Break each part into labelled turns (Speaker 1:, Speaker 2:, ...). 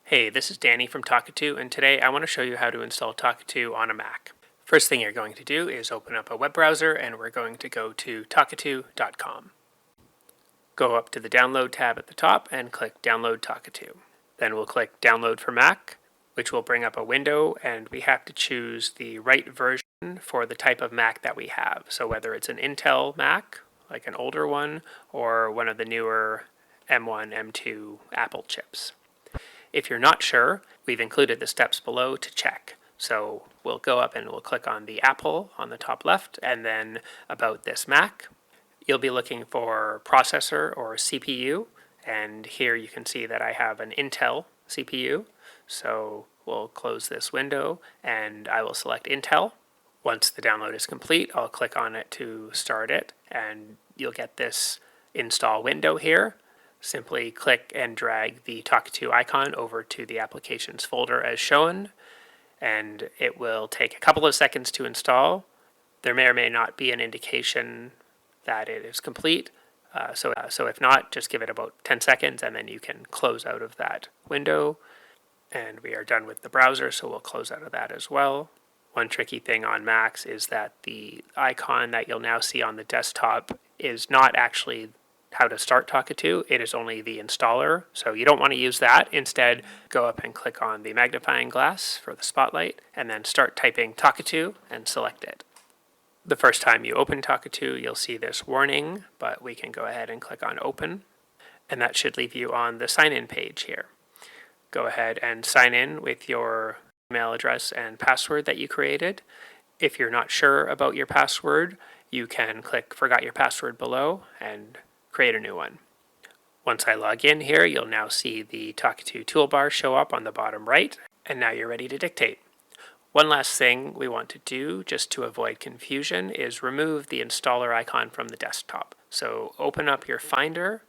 Speaker 1: Hey, this is Danny from Talkatoo, and today I want to show you how to install Talkatoo on a Mac. First thing you're going to do is open up a web browser, and we're going to go to talkatoo.com. Go up to the Download tab at the top and click Download Talkatoo. Then we'll click Download for Mac, which will bring up a window, and we have to choose the right version for the type of Mac that we have. So whether it's an Intel Mac, like an older one, or one of the newer M1, M2 Apple chips. If you're not sure, we've included the steps below to check. So we'll go up and we'll click on the Apple on the top left, and then about this Mac. You'll be looking for processor or CPU, and here you can see that I have an Intel CPU. So we'll close this window and I will select Intel. Once the download is complete, I'll click on it to start it, and you'll get this install window here. Simply click and drag the Talkatoo icon over to the applications folder as shown, and it will take a couple of seconds to install. There may or may not be an indication that it is complete, so if not, just give it about 10 seconds and then you can close out of that window. And we are done with the browser, so we'll close out of that as well. One tricky thing on Macs is that the icon that you'll now see on the desktop is not actually how to start Talkatoo. It is only the installer, so you don't want to use that. Instead, go up and click on the magnifying glass for the spotlight, and then start typing Talkatoo and select it. The first time you open Talkatoo, you'll see this warning, but we can go ahead and click on Open, and that should leave you on the sign-in page here. Go ahead and sign in with your email address and password that you created. If you're not sure about your password, you can click Forgot Your Password below and create a new one. Once I log in here, you'll now see the Talkatoo toolbar show up on the bottom right, and now you're ready to dictate. One last thing we want to do, just to avoid confusion, is remove the installer icon from the desktop. So open up your Finder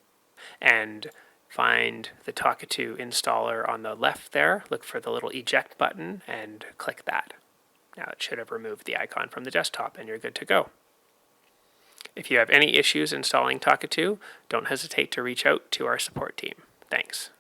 Speaker 1: and find the Talkatoo installer on the left there. Look for the little eject button and click that. Now it should have removed the icon from the desktop and you're good to go. If you have any issues installing Talkatoo, don't hesitate to reach out to our support team. Thanks.